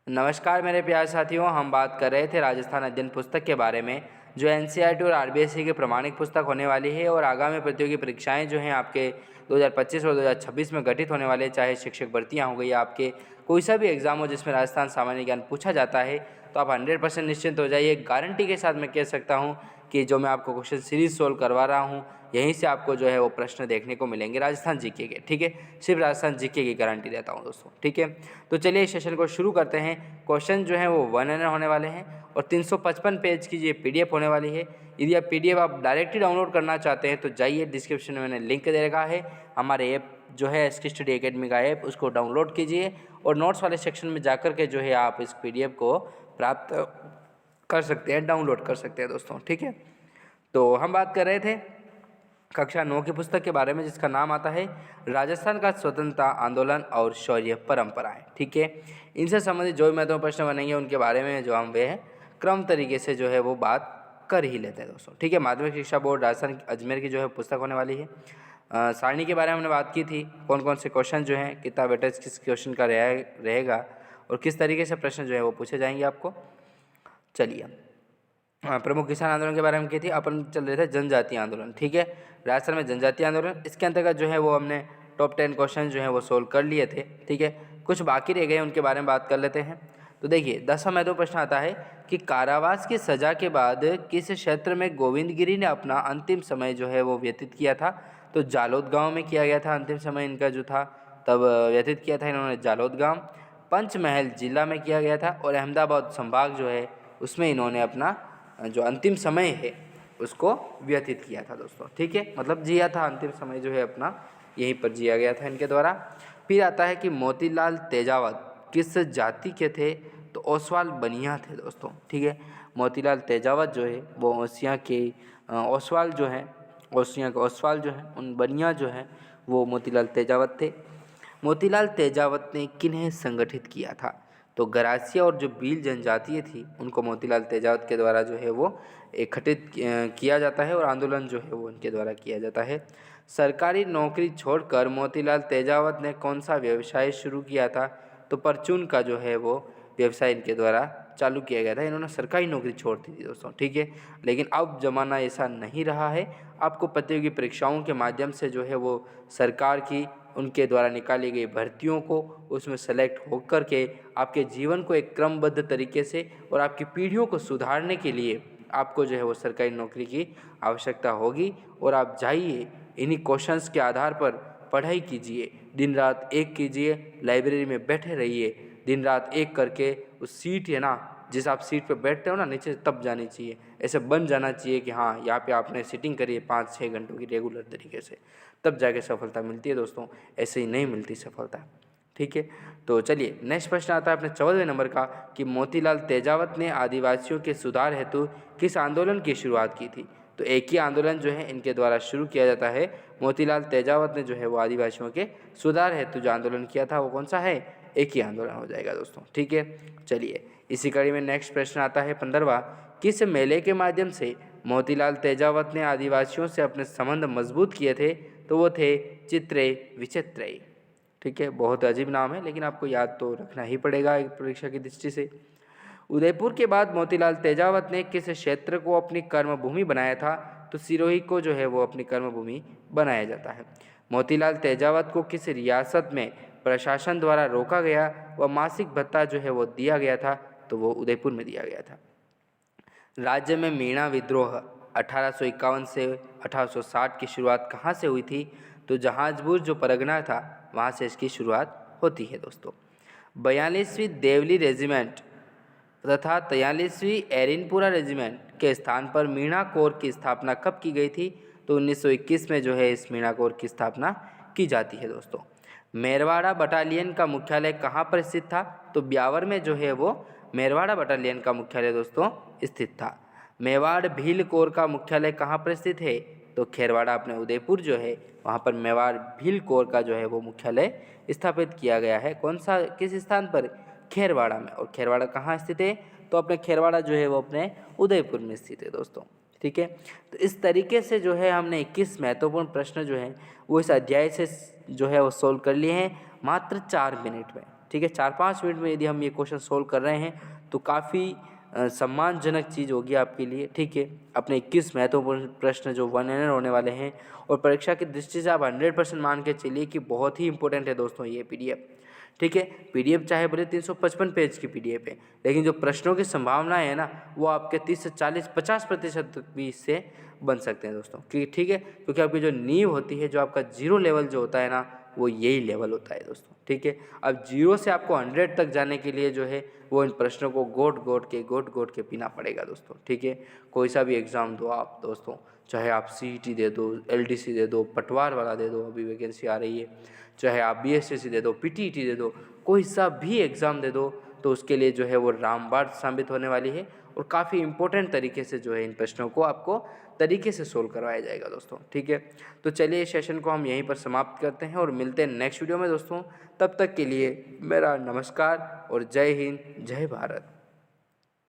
नमस्कार मेरे प्यारे साथियों, हम बात कर रहे थे राजस्थान अध्ययन पुस्तक के बारे में, जो एनसीईआरटी और आरबीएसई की प्रमाणिक पुस्तक होने वाली है और आगामी प्रतियोगी परीक्षाएं जो हैं आपके 2025 और 2026 में गठित होने वाले, चाहे शिक्षक भर्तियां हो गई या आपके कोई सा भी एग्जाम हो जिसमें राजस्थान सामान्य ज्ञान पूछा जाता है, तो आप 100% निश्चिंत हो जाइए। गारंटी के साथ मैं कह सकता हूँ कि जो मैं आपको क्वेश्चन सीरीज सोल्व करवा रहा हूँ, यहीं से आपको जो है वो प्रश्न देखने को मिलेंगे राजस्थान जीके के। ठीक है, सिर्फ राजस्थान जीके की गारंटी देता हूँ दोस्तों। ठीक है, तो चलिए इस सेशन को शुरू करते हैं। क्वेश्चन जो है वो 1 होने वाले हैं और 355 पेज की ये पीडीएफ होने वाली है। यदि आप पीडीएफ आप डायरेक्टली डाउनलोड करना चाहते हैं तो जाइए, डिस्क्रिप्शन में मैंने लिंक दे रखा है। हमारे ऐप जो है एसके स्टडी एकेडमी का ऐप, उसको डाउनलोड कीजिए और नोट्स वाले सेक्शन में जाकर के जो है आप इस पीडीएफ को प्राप्त कर सकते हैं, डाउनलोड कर सकते हैं दोस्तों। ठीक है, तो हम बात कर रहे थे कक्षा 9 की पुस्तक के बारे में, जिसका नाम आता है राजस्थान का स्वतंत्रता आंदोलन और शौर्य परंपराएं। ठीक है, इनसे संबंधित जो भी महत्वपूर्ण प्रश्न बनेंगे उनके बारे में जो हम वे क्रम तरीके से जो है वो बात कर ही लेते हैं दोस्तों। ठीक है, माध्यमिक शिक्षा बोर्ड राजस्थान अजमेर की जो है पुस्तक होने वाली है। सारणी के बारे में हमने बात की थी, कौन कौन से क्वेश्चन जो हैं, कितना वेटेज किस क्वेश्चन का रहेगा और किस तरीके से प्रश्न जो है वो पूछे जाएंगे आपको। चलिए, प्रमुख किसान आंदोलन के बारे में की थी, अपन चल रहे थे जनजातीय आंदोलन। ठीक है, राजस्थान में जनजातीय आंदोलन, इसके अंतर्गत जो है वो हमने टॉप 10 क्वेश्चन जो है वो सोल्व कर लिए थे। ठीक है, कुछ बाकी रह गए, उनके बारे में बात कर लेते हैं। तो देखिए 10वां महत्वपूर्ण प्रश्न आता है कि कारावास की सजा के बाद किस क्षेत्र में गोविंद गिरी ने अपना अंतिम समय जो है वो व्यतीत किया था। तो जालोद गाँव में किया गया था, अंतिम समय इनका जो था तब व्यतीत किया था इन्होंने जालोद गाँव। पंचमहल जिला में किया गया था और अहमदाबाद संभाग जो है उसमें इन्होंने अपना जो अंतिम समय है उसको व्यतीत किया था दोस्तों। ठीक है, मतलब जिया था, अंतिम समय जो है अपना यहीं पर जिया गया था इनके द्वारा। फिर आता है कि मोतीलाल तेजावत किस जाति के थे। तो ओसवाल बनिया थे दोस्तों। ठीक है, मोतीलाल तेजावत जो है वो ओसिया के ओसवाल जो है, ओसिया के ओसवाल जो है, उन बनिया जो है वो मोतीलाल तेजावत थे। मोतीलाल तेजावत ने किन्हें संगठित किया था। तो गरासिया और जो भील जनजातीय थी उनको मोतीलाल तेजावत के द्वारा जो है वो एकत्रित किया जाता है और आंदोलन जो है वो उनके द्वारा किया जाता है। सरकारी नौकरी छोड़कर मोतीलाल तेजावत ने कौन सा व्यवसाय शुरू किया था। तो परचून का जो है वो व्यवसाय इनके द्वारा चालू किया गया था। इन्होंने सरकारी नौकरी छोड़ दी थी दोस्तों। ठीक है, लेकिन अब ज़माना ऐसा नहीं रहा है। आपको प्रतियोगी परीक्षाओं के माध्यम से जो है वो सरकार की उनके द्वारा निकाली गई भर्तियों को उसमें सेलेक्ट होकर के आपके जीवन को एक क्रमबद्ध तरीके से और आपकी पीढ़ियों को सुधारने के लिए आपको जो है वो सरकारी नौकरी की आवश्यकता होगी। और आप जाइए, इन्हीं क्वेश्चंस के आधार पर पढ़ाई कीजिए, दिन रात एक कीजिए, लाइब्रेरी में बैठे रहिए, दिन रात एक करके उस सीट है ना, जिस आप सीट पर बैठते हो ना नीचे, तब जानी चाहिए। ऐसे बन जाना चाहिए कि हाँ यहाँ पे आपने सीटिंग करी है 5-6 घंटों की रेगुलर तरीके से, तब जाके सफलता मिलती है दोस्तों, ऐसे ही नहीं मिलती सफलता। ठीक है, तो चलिए नेक्स्ट प्रश्न आता है अपने 14वें नंबर का कि मोतीलाल तेजावत ने आदिवासियों के सुधार हेतु किस आंदोलन की शुरुआत की थी। तो एक ही आंदोलन जो है इनके द्वारा शुरू किया जाता है। मोतीलाल तेजावत ने जो है वो आदिवासियों के सुधार हेतु जो आंदोलन किया था वो कौन सा है, एक ही आंदोलन हो जाएगा दोस्तों। ठीक है, चलिए इसी कड़ी में नेक्स्ट प्रश्न आता है 15वां, किस मेले के माध्यम से मोतीलाल तेजावत ने आदिवासियों से अपने संबंध मजबूत किए थे। तो वो थे चित्रे विचित्रे। ठीक है, बहुत अजीब नाम है लेकिन आपको याद तो रखना ही पड़ेगा एक परीक्षा की दृष्टि से। उदयपुर के बाद मोतीलाल तेजावत ने किस क्षेत्र को अपनी कर्मभूमि बनाया था। तो सिरोही को जो है वो अपनी कर्मभूमि बनाया जाता है। मोतीलाल तेजावत को किस रियासत में प्रशासन द्वारा रोका गया व मासिक भत्ता जो है वो दिया गया था। तो वो उदयपुर में दिया गया था। राज्य में मीणा विद्रोह 1851 से 1860 की शुरुआत कहाँ से हुई थी। तो जहाजपुर जो परगना था वहाँ से इसकी शुरुआत होती है दोस्तों। 42वीं देवली रेजिमेंट तथा 43वीं एरिनपुरा रेजिमेंट के स्थान पर मीणा कोर की स्थापना कब की गई थी। तो 1921 में जो है इस मीणा कोर की स्थापना की जाती है दोस्तों। मेरवाड़ा बटालियन का मुख्यालय कहाँ पर स्थित था। तो ब्यावर में जो है वो मेरवाड़ा बटालियन का मुख्यालय दोस्तों स्थित था। मेवाड़ भील कोर का मुख्यालय कहाँ पर स्थित है। तो खेरवाड़ा अपने उदयपुर जो है वहाँ पर मेवाड़ भील कोर का जो है वो मुख्यालय स्थापित किया गया है। कौन सा, किस स्थान पर, खेरवाड़ा में। और खेरवाड़ा कहाँ स्थित है। तो अपने खेरवाड़ा जो है वो अपने उदयपुर में स्थित है दोस्तों। ठीक है, तो इस तरीके से जो है हमने 21 महत्वपूर्ण प्रश्न जो है वो इस अध्याय से जो है वो सोल्व कर लिए हैं मात्र 4 मिनट में। ठीक है। 4-5 मिनट में यदि हम ये क्वेश्चन सोल्व कर रहे हैं तो काफ़ी सम्मानजनक चीज़ होगी आपके लिए, ठीक है। अपने 21 महत्वपूर्ण प्रश्न जो 1 एनर होने वाले हैं और परीक्षा की दृष्टि से आप 100% मान के चलिए कि बहुत ही इंपॉर्टेंट है दोस्तों ये पीडीएफ, ठीक है। पीडीएफ चाहे भले 355 पेज की पीडीएफ है, लेकिन जो प्रश्नों की संभावना है ना वो आपके 30 से 40-50% तक भी इससे बन सकते हैं दोस्तों, ठीक है। क्योंकि आपकी जो नींव होती है, जो आपका 0 लेवल जो होता है ना, वो यही लेवल होता है दोस्तों, ठीक है। अब 0 से आपको 100 तक जाने के लिए जो है वो इन प्रश्नों को गोट गोट के पीना पड़ेगा दोस्तों, ठीक है। कोई सा भी एग्ज़ाम दो आप दोस्तों, चाहे आप सीईटी दे दो, एलडीसी दे दो, पटवार वाला दे दो, अभी वैकेंसी आ रही है, चाहे आप बीएसएससी दे दो, पीटीईटी दे दो, कोई सा भी एग्ज़ाम दे दो, तो उसके लिए जो है वो रामबाण साबित होने वाली है और काफ़ी इंपॉर्टेंट तरीके से जो है इन प्रश्नों को आपको तरीके से सोल्व करवाया जाएगा दोस्तों, ठीक है। तो चलिए इस सेशन को हम यहीं पर समाप्त करते हैं और मिलते हैं नेक्स्ट वीडियो में दोस्तों। तब तक के लिए मेरा नमस्कार और जय हिंद, जय भारत।